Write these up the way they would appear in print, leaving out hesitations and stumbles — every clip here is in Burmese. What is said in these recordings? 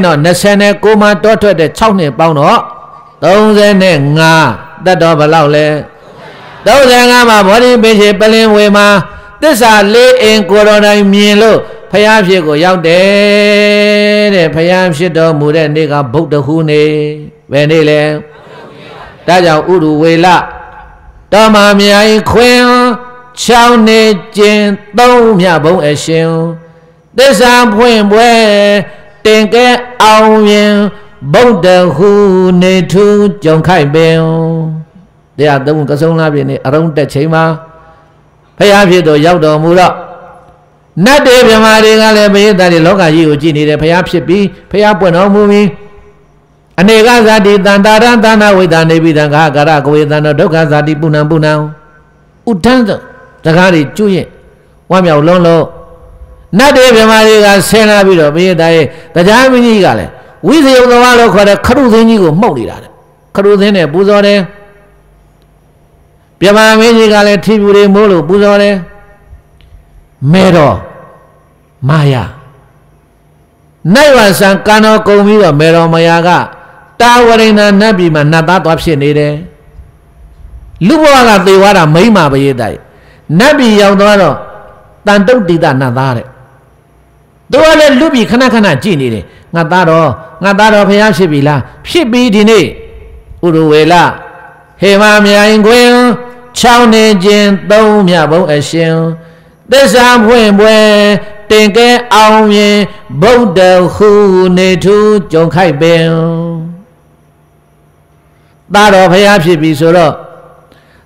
nó nè xe nè cô mà đó thôi để chọc nè bao nó đông xe nè ngà đất đó bà lao lệ đâu xe ngà mà bỏ đi bên chế bà lên về mà tức là lê em của đó này miền lô phải áp chế của giáo để phải áp chế đó mù đen đi gặp bốc được khu này về đây lệ đã giáo ưu đủ về lạ đó mà mẹ ấy khuyên cháu nè trên đâu nhà bông ở xeo để sao khuyên bue tiền cái ao miền bông đờ khu nè thu trong khai bèo để à đâu có sông na biển này ở trong đất chế mà phải áp chế đồ giáo đồ mù đó nát để về mà đi ngay là bây giờ thì lúc cái gì cũng chỉ đi để phải áp chế bi phải áp bữa nó mua mi anh ấy cái giá đi tan ta ran tan nào với tan này bị tan cả ra coi tan nó đâu cái giá đi bu nào út thang rồi cái gì chui qua mèo lông lô nát để về mà đi cái xe na bị rồi bây giờ đây ta giá mấy gì cả này quý thầy ông ta nói là khâu đầu tiên gì cũng mọc đi ra đấy khâu đầu tiên này bu gió đấy bây giờ mấy gì cả này thì bu đấy mua luôn bu gió đấy mẹ đó Maya nay vào sáng cano công việc mẹ đó Maya cả ta vào đây là nabi mà nata toa xin đi đấy lúc đó là từ đó mấy mà bây giờ đây nabi giàu đó rồi tan đâu đi ta nata đấy tôi là lúc bị khana khana chỉ đi đấy ngata đó phải làm gì bị là gì bị đi này uruela he mà mẹ anh quen cháu nên trên đâu mẹ bông ở xeo để sao quên quên tiền cái ao miền bông đào khu nề thu trong khai bèo ta đó phải áp gì bị số đó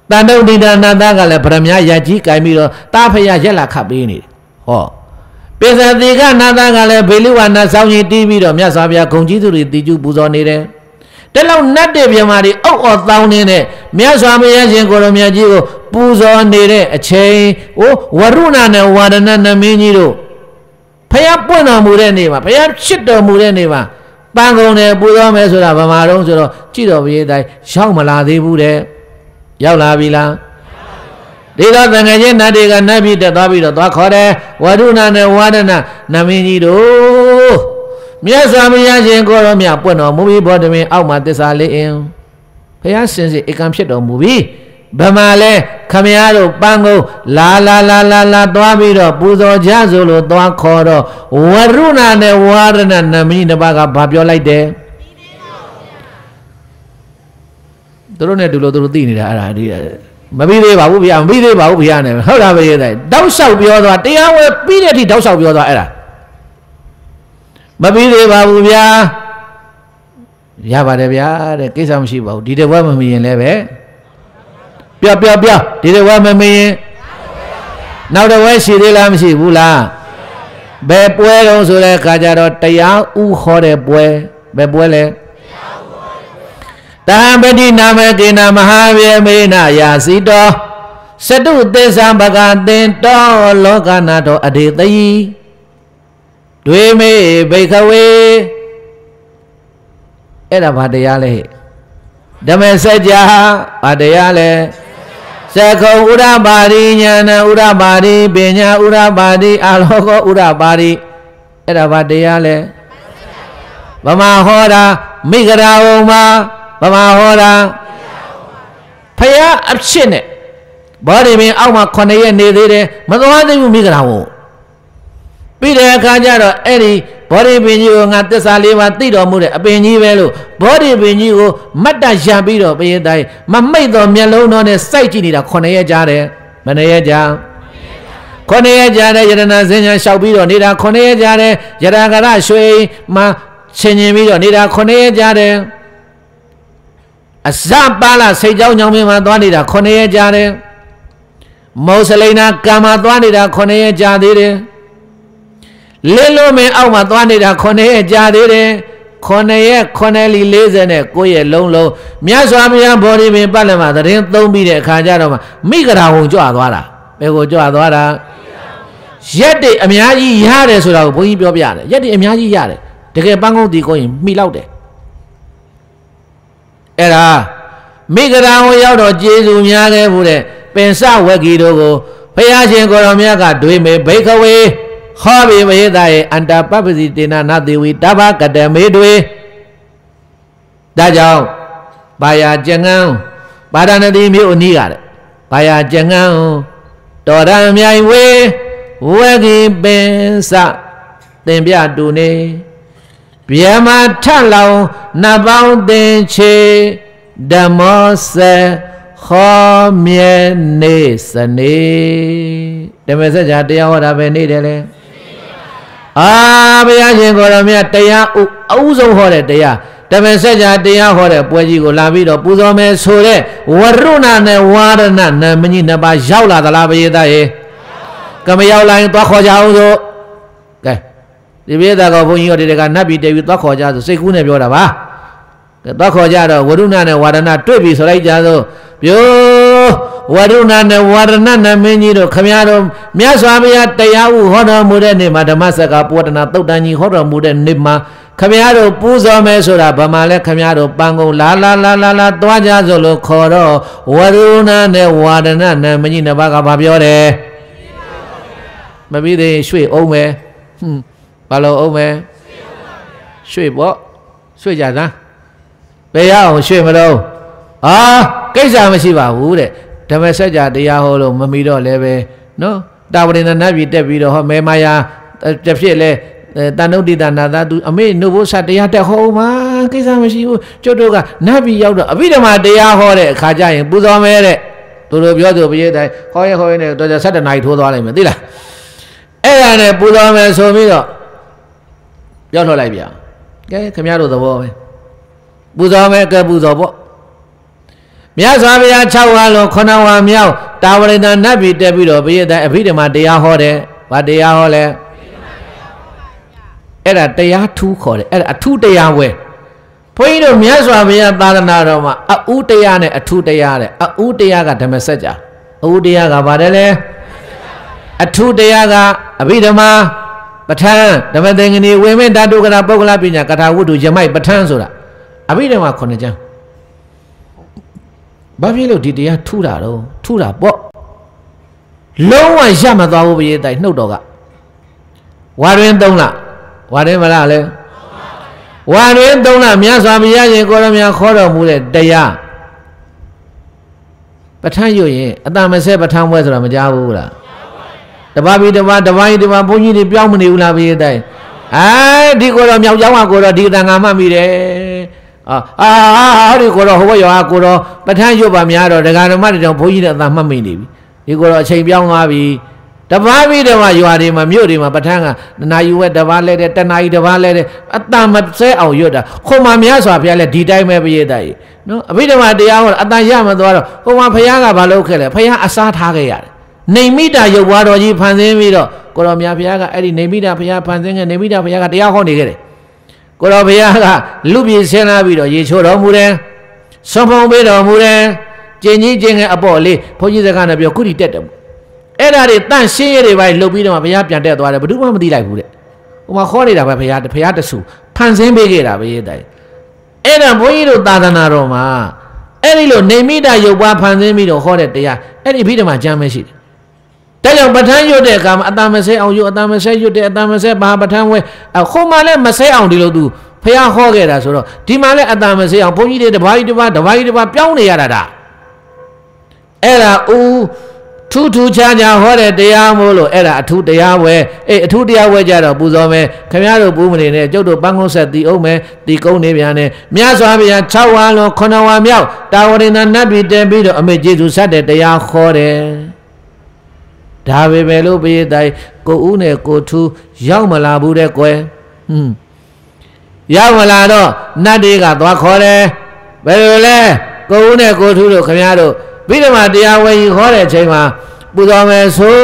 ta đâu đi ra na ta cái là phần nhà giá trị cái mi đó ta phải giá là khắp bên này ho bây giờ thì cái na ta cái là bây giờ na sau khi TV đó nhà sao bây giờ công chí tụi đi chú bù gió này đấy để lâu nát để bây mà đi ở tàu này này nhà sao bây giờ chuyện của nhà chỉ có bù gió này đấy chơi varuna này varana này mình gì đó phải áp bữa nào mua đấy này mà phải áp shit đó mua đấy này mà ban công này bù gió mấy số là bà mà đông số đó chỉ đó bây giờ đây sao mà là đi bù đấy giàu là vì là đi đó thằng ngày trên nát đi cái nát bị đó khó đấy varuna này varana này mình gì đó nhà sao bây giờ chuyện của nhà bữa nào mua bị bỏ đi áo mà tới sao lấy em phải áp xin gì cái shit đó mua bị bà mà lẽ khám rồi bang ngô la toa bị đó bù gió giá rồi toa khó đó varuna này varana này mình đã bắt gặp biểu lại đấy tôi nói từ lâu tôi tin này là đi mà bây giờ bảo bây giờ này hết là bây giờ này đau sầu biểu rồi đi áo bây giờ thì đau sầu biểu rồi là mà bây giờ bảo bây giờ ya bà đây bây cái sao mà bảo đi đâu mà mình lấy về bia đi đâu mà mình nào đâu vậy xí đi làm xí bu la bé bue đâu rồi là cả gia đó tay áo u khó để bé bue lên ta bé đi nam cái nam Mahavir me na ya xí đó sẽ đủ tên sang bạc tên đó lo cả na đó ở đây tây đuôi me bay khâu ấy là bà đây ale đam mê sẽ ra bà đây ale sẽ không ura bari nhà ura bari bên nhà ura bari alo có ura bari ấy là bà đây ale bà mà hoa ra mi cái nào mà bà mà hoa ra phải áp xin này bà đây mình ao mà con này này đấy mà tôi nói thì mi cái nào bây giờ cái gì đó ấy đi bà đây bên như ngắt tới sao liền mà tí đó mua đấy bên như vậy luôn bà đây bên như mắt đã già bây giờ bây giờ đây mà mấy đó miếng lâu nó này sai chỉ đi là con này già đấy mà này già con này già đấy giờ nó sinh ra sau bây giờ này là con này già đấy giờ nó cái đó suy mà sinh ra bây giờ này là con này già đấy sao ba là xây giáo nhau mà toán đi là con này già đấy mẫu sẽ lấy na cam mà toán đi là con này già đấy lên lô mình ao mà toán đi là con này già đấy con này lì lê giờ này cô ye lâu lâu mía xóa mía bỏ đi mình bắt lại mà ta đến tông bị để khai ra đâu mà mấy cái nào cũng cho à toán à mấy cái cho à toán à nhất định em nhá gì ya đấy số nào bố gì biểu đấy nhất định em nhá gì ya đấy để cái ban công ty coi mi lâu đấy ấy là mấy cái nào cũng đó chế dù nhá cái vụ đấy bên sau cái gì đó phải hay chuyện coi làm nhá cả đuổi mấy bảy khâu ấy ခေါ်ပြီးဘယိသားရဲ့အန္တပပ္ပစီတေနနာတိဝီတဘကတမေတွေဒါကြောင့်ဘာယာကျငန်းပါဒနာတိမြို့အနီးကတဲ့ဘာယာကျငန်းတော်ရံမြိုင်ဝေဝဂိပင်စတင်ပြတူနေဗျမထလောင်နတ်ပေါင်းသင်ချေဓမ္မောစေခောမြဲနေစနေဓမ္မစကြာတရားဟောတာပဲနေတယ်လေဘုရားရှင်ကိုယ်တော်မြတ်တရားအဥဆုံးဟောတဲ့တရားဓမ္မစကြာတရားဟောတဲ့ပွဲကြီးကိုလာပြီးတော့ပူဇော်မယ်ဆိုတဲ့ဝရုဏနဲ့ဝါရဏနာမကြီးနှစ်ပါးရောက်လာသလားဘုရားသားရေကမရောက်လာရင်သွားခေါ်ကြအောင်ဆိုကဲဒီဘုရားသားကဘုန်းကြီးတို့တွေကနတ်ပြည်တည်ပြီးသွားခေါ်ကြဆိုစိတ်ကူးနဲ့ပြောတာပါသွားခေါ်ကြတော့ဝရုဏနဲ့ဝါရဏတွေ့ပြီဆိုလိုက်ကြဆိုပြောဝရုဏနဲ့ဝါရဏနာမင်းကြီးတို့ခမည်းတော်မြတ်စွာဘုရားတရားဥဟောတော်မူတဲ့နေ့မှာဓမ္မစကားပောဒနာသုတ်တန်ကြီးဟောတော်မူတဲ့နေ့မှာခမည်းတော်ပူဇော်မယ်ဆိုတာဗမာလဲခမည်းတော်ပန်းကုန်လာသွားကြဆိုလို့ခေါ်တော့ဝရုဏနဲ့ဝါရဏနာမင်းကြီးနှစ်ပါးကဘာပြောတယ်မပြီးသေးရွှေ့အောင်မယ်ဘာလို့အောင်မယ်ရွှေ့ပေါ့ရွှေ့ကြစမ်းဘယ်ရအောင်ရွှေ့မလို့ကိစ္စမရှိပါဘူးတဲ့ဓမ္မစကြာတရားဟောလို့မမီတော့လည်းပဲနော်တာဝရဏနတ်ပြည်တက်ပြီးတော့ဟောမဲမာယာတစ်ဖြစ်လဲတန်တုဒိတနာသာသူအမေနှုတ်ဖို့စတရားတက်ဟောမှာကိစ္စမရှိဘူးကျွတ်တို့ကနတ်ပြည်ရောက်တော့အဘိဓမ္မာတရားဟောတဲ့အခါကျရင်ပူဇော်မယ်တဲ့သူတို့ပြောသူပြည့်တိုင်းဟောရင်နဲ့တော်ကြ17နာရီထိုးသွားလိုက်မယ်သိလားအဲ့ဒါနဲ့ပူဇော်မယ်ဆိုပြီးတော့ပြောထွက်လိုက်ပြန်ကဲခင်ဗျားတို့သဘောပဲပူဇော်မယ်ကဲပူဇော်ပေါ့မြတ်စွာဘုရား6ဝါလုံး9ဝါမြောက်တာဝရဏနတ်ပြည်တက်ပြီးတော့ဘုရားတိုင်းအဘိဓမ္မာတရားဟောတယ်ဗာတရားဟောလဲအဲ့ဒါတရားထူးခေါ်တယ်အဲ့ဒါအထူးတရားဝဲဘုန်းကြီးတို့မြတ်စွာဘုရားသာသနာတော်မှာအဥတရားနဲ့အထူးတရားတဲ့အဥတရားကဓမ္မစကြာအဥတရားကဗာတယ်လေအထူးတရားကအဘိဓမ္မာပဋ္ဌာန်းဓမ္မသင်္ကနီဝေမင်းဓာတုကရာပုဂ္ဂလပညာကထာဝတ္ထုယမိုက်ပဋ္ဌာန်းဆိုတာအဘိဓမ္မာ9ကျမ်းဘာဖြစ်လို့ဒီတရားထူတာတော့ထူတာပေါ့လုံးဝရမသွားဘူးဘုရားတိုင်နှုတ်တော်ကဝါတွင်3လဝါတွင်မလားလဲဝါတွင်3လမြတ်စွာဘုရားရှင်ကိုရမြခေါ်တော်မူတဲ့တရားပဋ္ဌာန်းရွတ်ရင်အတမဆဲပဋ္ဌာန်းပွဲဆိုတာမကြားဘူးလားတပါးပြီးတပါးဘုန်းကြီးတွေပြောင်းမနေဘူးလားဘုရားတိုင်ဒီကိုတော့မြောက်ကျောင်းကကိုတော့ဒီတန်ခါမှတ်မိတယ်ဒီကိုတော့ဟိုဘက်ရောကိုတော့ပဋ္ဌာန်းရွတ်ပါများတော့ဒကာဓမ္မတွေတောင်ဘုန်းကြီးတဲ့အသာမှတ်မိနေပြီဒီကိုတော့အချိန်ပြောင်းသွားပြီတပါးပြီးတော့ရွာတွေမှာမြို့တွေမှာပဋ္ဌာန်းကနာယူဝဲတပါးလဲတဲ့တနာယူတပါးလဲတဲ့အတမဆဲအောင်ရွတ်တာခုံမများစွာဘုရားလဲဒီတိုင်းပဲပြည့်တဲ့နော်အဘိဓမ္မာတရားဟောအတန်ရမသွားတော့ဟိုမှာဘုရားကဘာလုပ်ခဲ့လဲဘုရားအစားထားခဲ့ရတယ်နေမိတာရုပ်ဘွားတော်ကြီးဖန်ဆင်းပြီးတော့ကိုတော်မြတ်ဘုရားကအဲ့ဒီနေမိတာဘုရားဖန်ဆင်းခဲ့နေမိတာဘုရားကတရားဟောနေခဲ့တယ်ကိုတော်ဘုရားကလူပြည်ဆင်းလာပြီးတော့ရေချိုးတော်မူတယ်ဆွန်ဖုံပေးတော်မူတယ်ကျင်ကြီးကျင်ငယ်အပေါ့လေးဘုန်းကြီးစကားနဲ့ပြောကုတီတက်တယ်အဲ့ဒါတွေတန့်ရှင်းရတွေပဲလှုပ်ပြီးတော့ဘုရားပြန်တက်သွားတယ်ဘယ်သူမှမသိလိုက်ဘူးတဲ့ဟိုမှာခေါ်နေတာပဲဘုရားတဆူဖန်ဆင်းပေးခဲ့တာပဲရေးတိုင်အဲ့ဒါဘုန်းကြီးတို့သာသနာတော်မှာအဲ့ဒီလိုနေမိတာရုပ်ပွားဖန်ဆင်းပြီးတော့ဟောတဲ့တရားအဲ့ဒီဘိဓမ္မာကျမ်းပဲရှိတယ်ဒါကြောင့်ပဋ္ဌာန်းရွတ်တဲ့အခါမှာအတမဆဲအောင်ရွတ်အတမဆဲရွတ်တဲ့အတမဆဲဘာပဋ္ဌာန်းဝဲခုံမှလည်းမဆဲအောင်ဒီလိုသူဖះဟောခဲ့တာဆိုတော့ဒီမှာလည်းအတမဆဲအောင်ဘုန်းကြီးတွေတပါးပြောင်းနေရတာဒါအဲ့ဒါထူးခြားဟောတဲ့တရားမို့လို့အဲ့ဒါအထူးတရားဝဲအထူးတရားဝဲကြတော့ပူဇော်မယ်ခင်ဗျားတို့ပူးမနေနဲ့ကျုပ်တို့ပန်းကုန်းဆက်တီအောင်မယ်တီကုန်းနေပြန်နဲ့မြတ်စွာဘုရား6ဝါလုံး9ဝါမြောက်တာဝရဏနတ်ပြည်တက်ပြီးတော့အမေကျေးဇူးဆက်တဲ့တရားခေါ်တယ်ဒါပဲပဲလို့ပြေးတိုင်းကိုဦးနဲ့ကိုထူးရောက်မလာဘူးတဲ့ကွယ်ရောက်မလာတော့နတ်တွေကသွားခေါ်တယ်ဘယ်လိုလဲကိုဦးနဲ့ကိုထူးတို့ခင်ဗျားတို့ဘိဓမ္မာတရားဝယ်ကြီးခေါ်တဲ့အချိန်မှာပူဇော်မယ်ဆို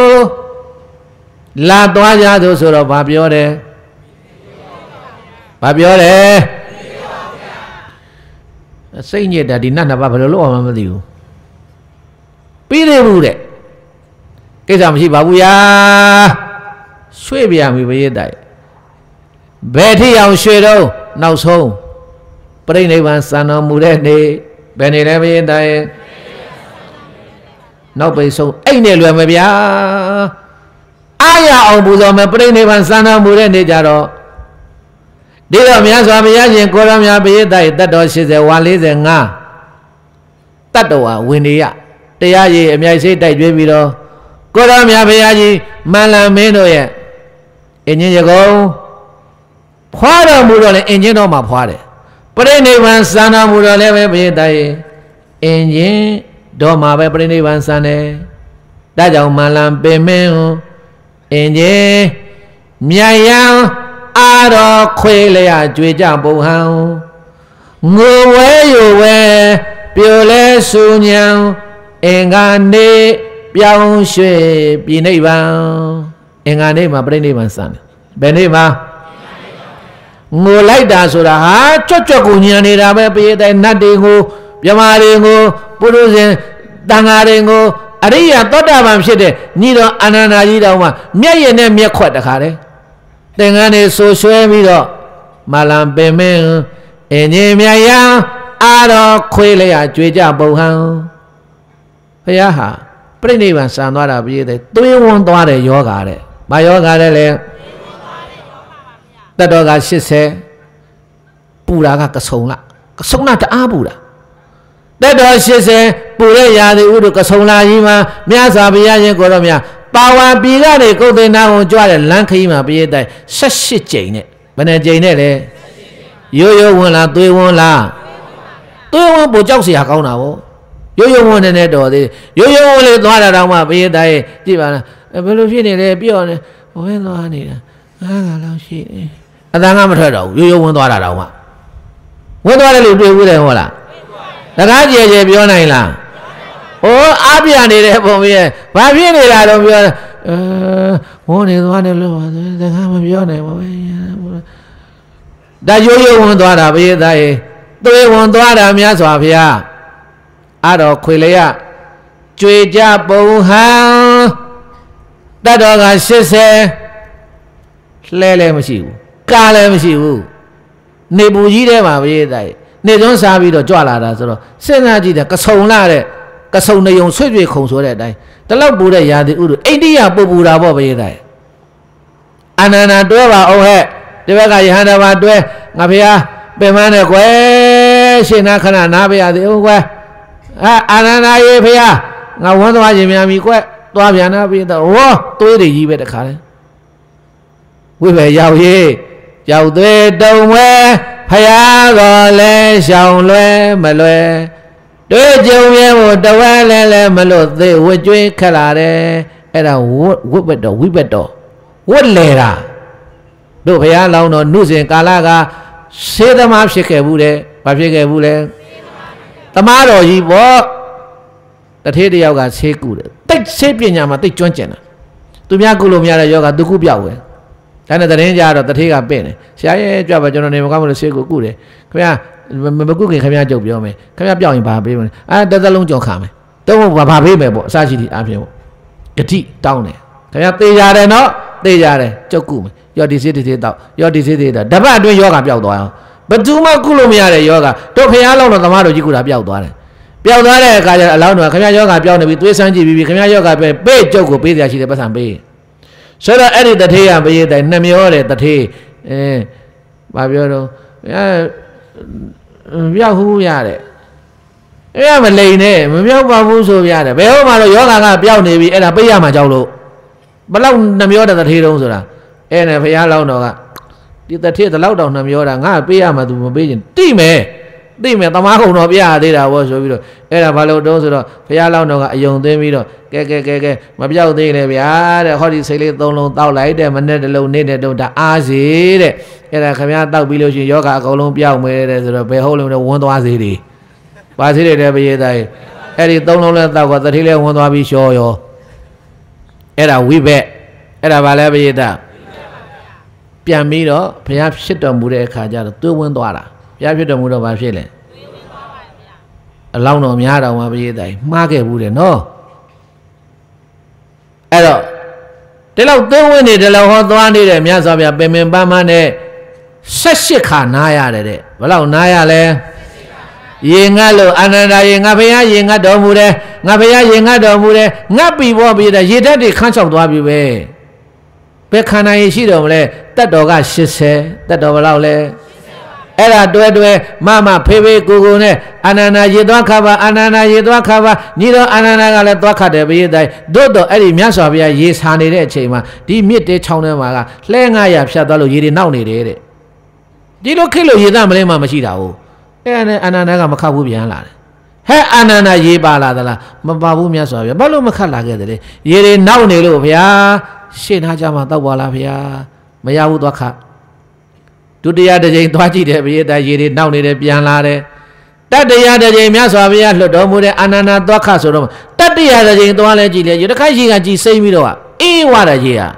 လာသွားကြသို့ဆိုတော့ဗာပြောတယ်စိတ်ညစ်တာဒီနတ်နှစ်ပါးဘယ်လိုလုပ်အောင်မသိဘူးပြီးသေးဘူးတဲ့ကိစ္စမရှိပါဘူးယာရွှေ့ပြရပြီဘယ်ရတဲ့ဘယ်ထိအောင်ရွှေ့တော့နောက်ဆုံးပြိဋိဘံစံတော်မူတဲ့နေ့ဘယ်နေလဲဘယ်ရတဲ့နောက်ပိတ်ဆုံးအဲ့နဲ့လွယ်မဗျာ Aya ông bù dò mà bring đi bàn san ông bù lên đi chả đó đi đâu mía xóa mía gì cô ra mía bây giờ tất đó sẽ hoàn lý sẽ ngã tất đâu à win đi à đi à gì mía sẽ đại chuyện gì đó cô ra mía bây giờ gì mà làm mấy đồ vậy anh như vậy phá ra bù dò lên anh như đó mà phá đấy bring đi bàn san ông bù dò lên bây giờ anh như đó mà bây bring đi bàn san này đã giàu mà làm bề men anh như mía yang à đó khuê lệ àជួយကြပုံဟောင်းငိုဝဲယူဝဲပြိုလဲဆူညံအင်္ဂါနေပြောင်းရွှေ့ပြည်နိဗ္ဗာန်အင်္ဂါနေမှာပြိဋိနိဗ္ဗာန်စံတယ်ဘယ်နေ့မှာငိုလိုက်တာဆိုတာဟာကြွကြွကိုညံနေတာပဲပြေးတဲ့နတ်တွေကိုမြမာတွေကိုပုရုဇဉ်တန်ဃာတွေကိုအရိယာသောတာပန်ဖြစ်တဲ့ညီတော်အာနန္ဒာကြီးတော်မှာမျက်ရည်နဲ့မျက်ခွက်တခါတည်းသင်္ကန်းနေဆိုရွှဲပြီးတော့မလံပင်မင်းအင်းကြီးမြယံအာတော်ခွေးလျာကြွေကြပုံဟံဘုရားဟာပြိဋိဘံစံသွားတာပြည့်တဲ့သွေးဝန်းသွားတဲ့ယောဂါတဲ့ဘာယောဂါလဲလဲတတ္တော်က80ပူတာကကဆုံလားတအားပူတာတတ္တော်80ပူတဲ့ရာသီဥတုကဆုံလာကြီးမှာမြတ်စွာဘုရားရှင်ကိုတော်မြတ်ပါဝါပြည်ကနေကုသိုလ်နာကိုကြွတဲ့လမ်းခရီးမှာပြည့်တဲ့18ကြိမ်နဲ့ဘယ်နှကြိမ်နဲ့လဲရိုးရိုးဝင်လားသွေးဝင်လားသွေးဝင်ပိုကြောက်เสียကောင်းတာဗောရိုးရိုးဝင်နေတော်သေးရိုးရိုးဝင်လေးသွားတာတော့မှပြည့်တဲ့ကြည့်ပါလားဘယ်လိုဖြစ်နေလဲပြော့နေဝင်းသွားနေတာငါလောက်ရှိတယ်အတန်ကမထွက်တော့ဘူးရိုးရိုးဝင်သွားတာတော့မှဝင်သွားတယ်လို့တွေ့ဘူးတယ်ဟုတ်လားတကားကြဲကြဲပြောနိုင်လားโอ้อาပြနေတဲ့ပုံကြီးရဲ့ဘာဖြစ်နေတာတော့ပြောဝန်းနေသွားတယ်လို့တခါမပြောနိုင်ပါဘူးဒါရိုးရိုးဝင်သွားတာဘုရားသားရေသွေးဝင်သွားတာများစွာဘုရားအဲ့တော့ခွေလျက်ကြွေကြပုံဟံတတ်တော်က80လဲလည်းမရှိဘူးကားလည်းမရှိဘူးနေပူကြီးထဲမှာဘုရားသားရေနေသွန်းစားပြီးတော့ကြွလာတာဆိုတော့စဉ်းစားကြည့်တယ်ကဆုံလာတဲ့ကဆုံနေုံဆွေ့ပြေခုံဆိုတဲ့အတိုင်းတလောက်ပူတဲ့ရာသီဥတုအိန္ဒိယပူတာပေါ့ဘယ်တိုင်းအာနန္ဒာတွဲပါအောင်ဟဲ့ဒီဘက်ကယဟန္တာပါတွဲငါဖေဟာပင်မနဲ့ကွယ်ရှင်နာခဏနားပြရသေးဦးကွယ်အာနန္ဒာရေဖေဟာငါဝန်းသွားခြင်းများပြီကွယ်သွားပြန်နာပြီးတော့ဟောသွေးတွေကြီးပဲတခါလဲဝိပဲရောက်ရေးရောက်သွေးတုံဝဲဖယားတော်လဲရှောင်လွဲမလွဲတွေ့ကြုံရဲဖို့တဝဲလဲမလို့သေးဝကျွေးခက်လာတယ်အဲ့ဒါဝိဘတ်တော်ဝတ်လေတာတို့ဘုရားလောင်းတော်နှုစဉ်ကာလကဆေးသမားဖြစ်ခဲ့ဘူးတဲ့ဘာဖြစ်ခဲ့ဘူးလဲသမားတော်ကြီးပေါ့တထေးတယောက်ကဆေးကုတယ်တိတ်ဆေးပညာမှာတိတ်ကျွမ်းကျင်တာသူများကုလို့မရတဲ့ယောဂသူကုပြောက်ဝင်ဒါနဲ့တရင်ကြတော့တထေးကပင့်တယ်ဆရာရဲ့ကြွပါကျွန်တော်နေမကောင်းမလို့ဆေးကုတယ်ခင်ဗျာမကုခင်ခင်ဗျားကြုတ်ပြောမယ်ခင်ဗျားပြောက်ရင်ဘာပေးမလဲတစ်သက်လုံးကြော်ခါမယ်တော့ဘာပေးမယ်ပေါ့အစရှိသည့်အားဖြင့်ပေါ့ဂတိတောင်းတယ်ခင်ဗျားသေကြတယ်နော်သေကြတယ်ကြောက်ကုမယ်ရောဒီစေးတောက်ရောဒီစေးတောက်တပတ်အတွင်းယောဂပျောက်သွားအောင်ဘယ်သူမှကုလို့မရတဲ့ယောဂတို့ဖျားလုံးတော့သမားတို့ကြီးကုတာပျောက်သွားတယ်ပျောက်သွားတဲ့အခါကျအလောင်းတော်ခင်ဗျားယောဂပျောက်နေပြီသွေးဆန်းကြည့်ပြီးခင်ဗျားယောဂပဲပေးကြောက်ကိုပေးစရာရှိတယ်ပတ်စံပေးဆိုတော့အဲ့ဒီတထေးကပေးတဲ့နှမျောတဲ့တထေးဘာပြောတော့ပြောက်ဟူးရတယ်အဲ့မလိန်နဲ့မပြောက်ပါဘူးဆိုရတယ်ဘယ်ဟောမှတော့ယောဂကပျောက်နေပြီအဲ့ဒါပိတ်ရမှာကြောက်လို့ဘလောက်နှမျောတဲ့တထေးတုံးဆိုတာအဲ့နဲ့ဘုရားလောင်းတော်ကဒီတထေးတလောက်တောင်နှမျောတာငါပေးရမှာသူမပေးချင်တိမယ်သမားကုံတော်ပြရသေးတာဘောဆိုပြီးတော့အဲ့ဒါဘာလို့တုံးဆိုတော့ဘုရားလောင်းတော်ကအယုံသွင်းပြီးတော့ကဲမပြောက်သေးလေဗျာတဲ့ဟောဒီစိတ်လေး3လုံးတောက်လိုက်တဲ့မနဲ့တစ်လုံးနေ့တဲ့တုံးဒါအားစီတဲ့အဲ့ဒါခင်ဗျားတောက်ပြီးလို့ရှိရင်ယောဂအကုန်လုံးပြောက်မယ်တဲ့ဆိုတော့ဘယ်ဟုတ်လို့လဲဝန်းသွားစေတယ်ပါစေတယ်ဘုရားသားအဲ့ဒီ3လုံးလဲတောက်ကတထေးလဲဝန်းသွားပြီးရှောရောအဲ့ဒါဝိဘက်အဲ့ဒါဘာလဲဘုရားသားပြန်ပြီးတော့ဘုရားဖြစ်တော်မူတဲ့အခါကျတော့သွေးဝန်းသွားတာဘုရားဖြစ်တော်မူတော့ဘာဖြစ်လဲအလောင်းတော်များတော်မှာဘုရားသားမှားခဲ့ဘူးတယ်နော်အဲ့တော့ဒီလောက်သွေးဝန်းနေဒီလောက်ဟောသွားနေတဲ့မြတ်စွာဘုရားပင်ပန်းပန်းနဲ့18ခါနားရတယ်တဲ့ဘယ်လောက်နားရလဲရေငတ်လို့အာနန္ဒာရေငါဘုရားရေငတ်တော်မူတယ်ငါဘုရားရေငတ်တော်မူတယ်ငတ်ပြီပေါ့ဘုရားရေဓာတ်တွေခန်းချောက်သွားပြီပဲ ဘယ်ခန္ဓာရည်ရှိတော်မလဲတတ်တော်က80တတ်တော်ဘယ်လောက်လဲအဲ့ဒါတွဲမဖေဖေကိုနဲ့အာနန္ဒာရေသွားခါပါအာနန္ဒာရေသွားခါပါညီတော်အာနန္ဒာကလည်းသွားခတ်တယ်ဘေးတိုင်းတို့တော့အဲ့ဒီမြတ်စွာဘုရားရေဆာနေတဲ့အချိန်မှာဒီမြစ်တဲချောင်းထဲမှာကလှဲ900ဖြတ်သွားလို့ရေတွေနောက်နေတယ်တဲ့ဒီလိုခေတ်လို့ရေသားမလဲမှမရှိတာဟုတ်အဲ့ဒါနဲ့အာနန္ဒာကမခတ်ဘူးပြန်လာတယ်ဟဲ့အာနန္ဒာရေပါလာသလားမပါဘူးမြတ်စွာဘုရားဘာလို့မခတ်လာခဲ့တယ်လဲရေတွေနောက်နေလို့ဗျာရှင်းထားကြမှာတောက်ပါလားဗျာမရဘူးသွားခတ်ဒုတိယတစ်ကြိမ်သွားကြည့်တယ်ဘုရားတာရေတွေနောက်နေတယ်ပြန်လာတယ်တတိယတစ်ကြိမ်မြတ်စွာဘုရားလွတ်တော်မူတဲ့အာနန္ဒာသွားခတ်ဆိုတော့တတိယတစ်ကြိမ်သွားလဲကြည့်လေရေတစ်ခါရှိကကြည်စိမ့်ပြီးတော့အေးဝါတဲ့ရေဟာ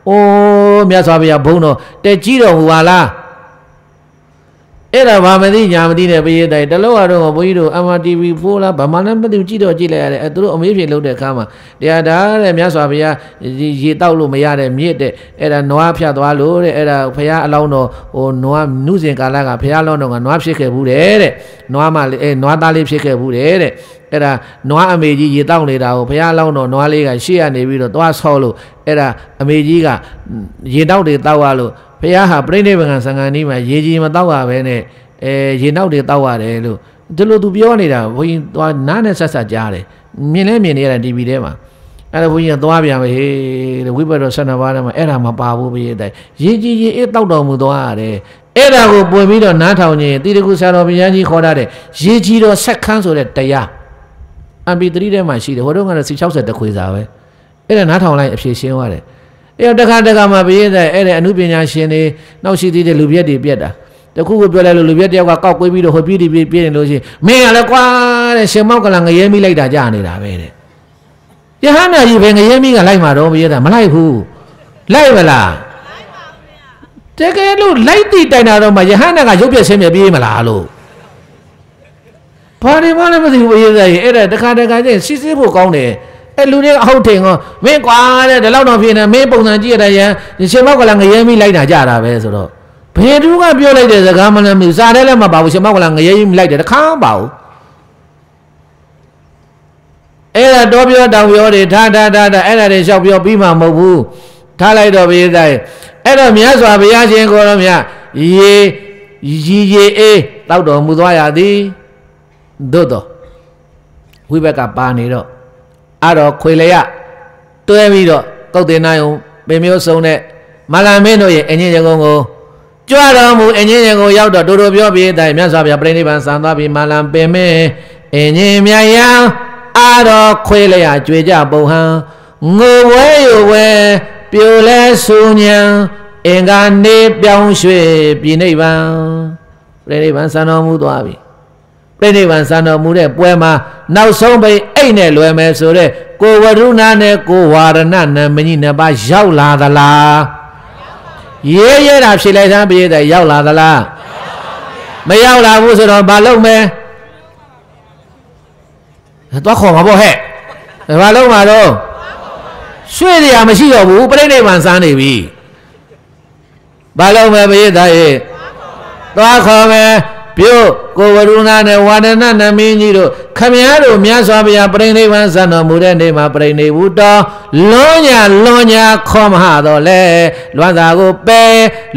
အိုးမြတ်စွာဘုရားဘုန်းတော်တက်ကြည့်တော်မူပါလားအဲ့ဒါဘာမသိညာမသိတဲ့ဘုရားတိုင်တလုံးကတော့ဘုန်းကြီးတို့ MRTV 4လားဘာမှလည်းမသိကြည့်တော့ကြည့်လိုက်ရတယ်သူတို့အမေးဖြေလုပ်တဲ့အခါမှာတရားဒါတဲ့မြတ်စွာဘုရားရေတောက်လို့မရတဲ့မြစ်တဲ့အဲ့ဒါနွားဖြတ်သွားလို့တဲ့အဲ့ဒါဘုရားအလောင်းတော်ဟိုနွားနုစဉ်ကာလကဘုရားအလောင်းတော်ကနွားဖြစ်ခဲ့ဘူးတဲ့နွားမလေးနွားသားလေးဖြစ်ခဲ့ဘူးတဲ့အဲ့ဒါနွားအမေကြီးရေတောက်နေတာကိုဘုရားအလောင်းတော်နွားလေးကရှေ့ကနေပြီးတော့သွားဆောလို့အဲ့ဒါအမေကြီးကရေတောက်တွေတောက်ရလို့ဘုရားဟာပြိဋိဘံကံစံဃာနီးမှာရေကြီးမတောက်ရပဲနဲ့ရေနောက်တွေတောက်ရတယ်လို့ဒီလိုသူပြောနေတာဘုန်းကြီးသွားနားနဲ့ဆက်ဆက်ကြားတယ်မြင်လဲမြင်နေရတာ TV ထဲမှာအဲ့ဒါဘုန်းကြီးကသွားပြန်ပဲဟေးတဲ့ဝိပဿနာ12ပါးထဲမှာအဲ့ဒါမပါဘူးဘုရားတိုင်ရေကြီးရေအေးတောက်တော်မူသွားရတယ်အဲ့ဒါကိုပွင့်ပြီးတော့နားထောင်ခြင်းတိတကုဆရာတော်ဘုရားကြီးခေါ်ထားတဲ့ရေကြီးတော်ဆက်ခန်းဆိုတဲ့တရား MP3 ထဲမှာရှိတယ်ဟိုတော့ကတော့60တခွေစာပဲအဲ့ဒါနားထောင်လိုက်အဖြေရှင်းသွားတယ်အဲ့တော့တခါမှဘုရားတိုင်အဲ့ဒါအနုပညာရှင်တွေနောက်ရှိသေးတဲ့လူပြည့်တွေပြက်တာတခုကိုပြောလိုက်လို့လူပြက်တယောက်ကကောက်ကွေးပြီးတော့ဟိုပြေးနေလို့ရှိရင်မင်းကလည်းကွာတဲ့ရှင်မောက်ကလည်းငရဲမိလိုက်တာကြာနေတာပဲတဲ့ယဟန္တာကြီးပဲငရဲမိကလိုက်မှာတော့ဘုရားတာမလိုက်ဘူးလိုက်မလားလိုက်ပါဘူးဗျာတကယ်လို့လိုက်တိတိုင်တာတော့မှယဟန္တာကရုပ်ပြက်ဆင်းပြပြေးမလားလို့ဘာတွေမှလည်းမသိဘူးဘုရားကြီးအဲ့ဒါတခါချင်းစစ်စစ်ဖို့ကောင်းတယ်အဲ့လူတွေအဟုတ်ထင်ကောမင်းကွာတဲ့ဒီလောက်တော့ဖြစ်နေမင်းပုံစံကြည့်ရတဲ့ရှင်မောက်ကလည်းငရဲမိလိုက်တာကြာတာပဲဆိုတော့ဘယ်သူကပြောလိုက်တဲ့စကားမလည်းမစားတယ်လည်းမပါဘူးရှင်မောက်ကလည်းငရဲကြီးလိုက်တယ်တခါမပါဘူးအဲ့ဒါတော့ပြောတောင်ပြောတွေထားအဲ့ဒါတွေလျှောက်ပြောပြီးမှမဟုတ်ဘူးထားလိုက်တော့ဘုရားတိုင်းအဲ့တော့မြတ်စွာဘုရားရှင်ကိုယ်တော်မြတ်ရေအေးတောက်တော်မူသွားရသည်သို့တော့ဝိဘက်ကပါနေတော့အဲ့တော့ခွေလျတွဲပြီးတော့ကုတ်တင်နာယုံပင်မျိုးစုံတဲ့မလာမင်းတို့ရဲ့အငြင်းရကုန်းကိုကြွတော်မူအငြင်းရင်ကိုရောက်တော့တို့ပြောပြီးတိုင်မြတ်စွာဘုရားပြိဋိဘံစံသွားပြီးမာလံပင်မဲအငြင်းမြယံအာတော်ခွေလျကြွေကြပုံဟံငိုဝဲရဝဲပြိုလဲဆူညံအင်္ဂါနေပြောင်းရွှေ့ပြည်နိဗ္ဗာန်ပြိဋိဘံစံတော်မူသွားပြီပြိဋိဘံစံတော်မူတဲ့ပွဲမှာနောက်ဆုံးပိအိတ်နဲ့လွယ်မယ်ဆိုတဲ့ကိုဝရုဏနဲ့ကိုဝါရဏနဲ့မကြီးနှစ်ပါးရောက်လာသလားရဲတာဖြေလိုက်သမ်းပြေးတယ်ရောက်လာသလားမရောက်လာဘူးဆိုတော့ဘာလုပ်မလဲသွားခေါ်မှာပေါ့ဟဲ့ဘာလုပ်မှာတော့ရွှေ့ရမရှိတော့ဘူးပြိဋိဘံစမ်းနေပြီဘာလုပ်မလဲပြေးတယ်သွားခေါ်မယ်ပြုတ်ကိုဝရုဏနဲ့ဝါဒနာနမင်းကြီးတို့ခမည်းတော်မြတ်စွာဘုရားပြိဋိဘံစံတော်မူတဲ့နေ့မှာပြိဋိဘူးတော်လွန်ညာခေါ်မဟာတော်လဲလွမ်းစာကိုပဲ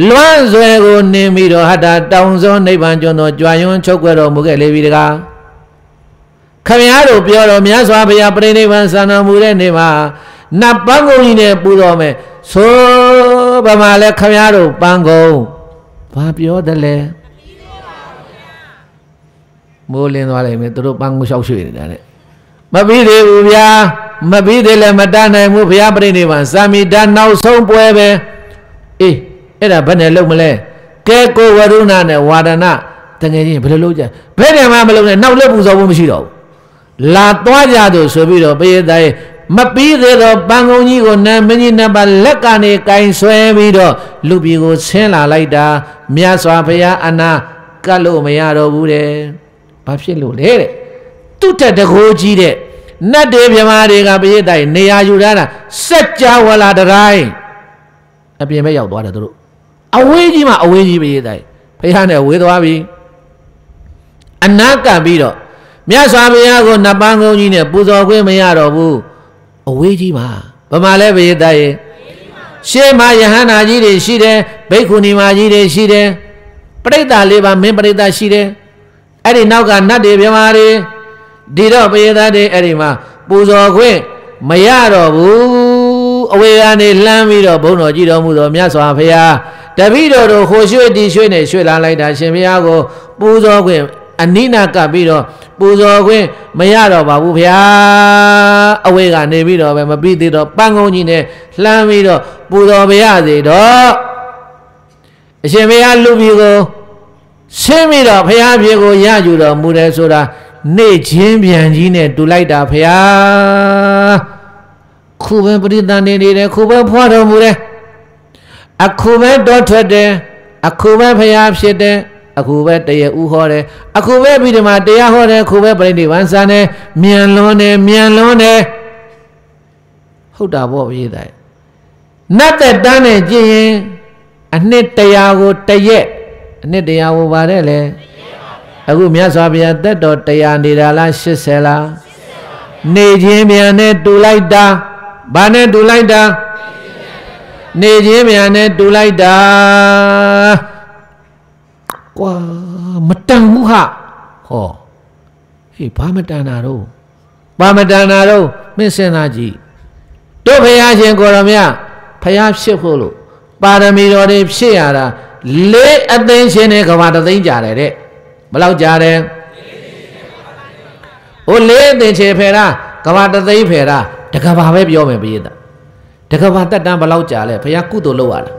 လွမ်းဆွဲကိုနင်းပြီးတော့ဟတ္တတောင်စွန်းနိဗ္ဗာန်ကျွန်းတော်ကြွယွန်းချုပ်ွယ်တော်မူခဲ့လေပြီတကားခမည်းတော်ပြောတော်မြတ်စွာဘုရားပြိဋိဘံစံတော်မူတဲ့နေ့မှာနတ်ပန်းကုန်းကြီးနဲ့ပူတော်မယ်ဆိုဗမာလဲခမည်းတော်ပန်းကုန်းဘာပြောတယ်လဲမိုးလင်းသွားလိုက်မယ်သူတို့ပန်းကိုလျှောက်ရွှေ့နေတာတဲ့မပြီးသေးဘူးဗျာမပြီးသေးလည်းမတတ်နိုင်ဘူးဘုရားပြိဋိဘံစာမိတာနောက်ဆုံးပွဲပဲအေးအဲ့ဒါဘယ်နဲ့လုပ်မလဲကဲကိုဝရုဏနဲ့ဝါဒနာတကယ်ချင်းဘယ်လိုလုပ်ကြဘယ်နဲ့မှမလုပ်နဲ့နောက်လက်ပူဇော်ဖို့မရှိတော့ဘူးလာသွားကြသူဆိုပြီးတော့ဘုရားသားမပြီးသေးတော့ပန်းကုန်းကြီးကိုနတ်မင်းကြီးနှစ်ပါးလက်ကနေကင်ဆွဲပြီးတော့လူပြည်ကိုဆင်းလာလိုက်တာမြတ်စွာဘုရားအနာကတ်လို့မရတော့ဘူးတဲ့ဘာဖြစ်လို့လဲတဲ့သူတက်တကိုးကြီးတဲ့နတ်တွေမြမာတွေကပရိသတ်နေရာယူထားတာစัจ java လာတိုင်းအပြင်ပဲရောက်သွားတယ်သူတို့အဝေးကြီးမှာအဝေးကြီးပရိသတ်ဖះနဲ့ဝေးသွားပြီအနာကပ်ပြီးတော့မြတ်စွာဘုရားကိုနတ်ပန်းကုန်းကြီးနဲ့ပူဇော်ခွင့်မရတော့ဘူးအဝေးကြီးမှာဗမာလဲပရိသတ်ရဲ့ ရှေးမှာယဟန္တာကြီးတွေရှိတယ်ဘိက္ခုနီမကြီးတွေရှိတယ်ပရိသတ်လေးပါမင်းပရိသတ်ရှိတယ်အဲ့ဒီနောက်ကနတ်တွေမြမာတွေဒီတော့ပရိသတ်တွေအဲ့ဒီမှာပူဇော်ခွင့်မရတော့ဘူးအဝေကနေလှမ်းပြီးတော့ဘုန်းတော်ကြည်တော်မူသောမြတ်စွာဘုရားတပည့်တော်တို့ဟိုရွှေ့ဒီရွှေ့နဲ့ရွှေ့လာလိုက်တာရှင်ဘုရားကိုပူဇော်ခွင့်အနိနာကပ်ပြီးတော့ပူဇော်ခွင့်မရတော့ပါဘူးဗျာအဝေကနေပြီးတော့ပဲမပြီးသေးတော့ပန်းကုန်းကြီးနဲ့လှမ်းပြီးတော့ပူဇော်ပါရစေတော့အရှင်ဘုရားလူပြီးကိုဆင်းပြီးတော့ဘုရားပြေကိုရယူတော်မူတယ်ဆိုတာနေ့ချင်းပြန်ကြီးနဲ့တူလိုက်တာဘုရားခုပဲပရိသတ်နေနေတယ်ခုပဲဖွားတော်မူတယ်အခုပဲတော်ထွက်တယ်အခုပဲဘုရားဖြစ်တယ်အခုပဲတရားဥဟောတယ်အခုပဲပြီးဒီမှာတရားဟောတယ်အခုပဲပြိဋိဘံစံတယ်မြန်လွန်းတယ်မြန်လွန်းတယ်ဟုတ်တာပေါ့ပြည်သားနတ်သက်တန်းနဲ့ကြည့်ရင်အနှစ်တရားကိုတရက်အနှစ်တရားကိုပါတယ်လေအခုမြတ်စွာဘုရားသက်တော်တရားနေတာလား80လားနေခြင်းမြန်နဲ့တူလိုက်တာဘာနဲ့တူလိုက်တာနေခြင်းမြန်နဲ့တူလိုက်တာကွာမတန်ဘူးဟာဟောဟေးဘာမတန်တာတော့ဘာမတန်တာတော့မင်းစဉ်းစားကြည့်တို့ဘုရားရှင်ကိုယ်တော်မြတ်ဘုရားဖြစ်ဖို့လို့ပါရမီတော်တွေဖြည့်ရတာလေးအသိန်းရှင်နဲ့ကဘာတသိန်းကြာတယ်တဲ့ဘယ်လောက်ကြာတယ်ဟိုလေးအသိန်းချေဖယ်တာကဘာတသိန်းဖယ်တာတကဘာပဲပြောမယ်ပြည်သားတကဘာတက်တန်းဘယ်လောက်ကြာလဲဘုရားကုသိုလ်လုပ်ရတာ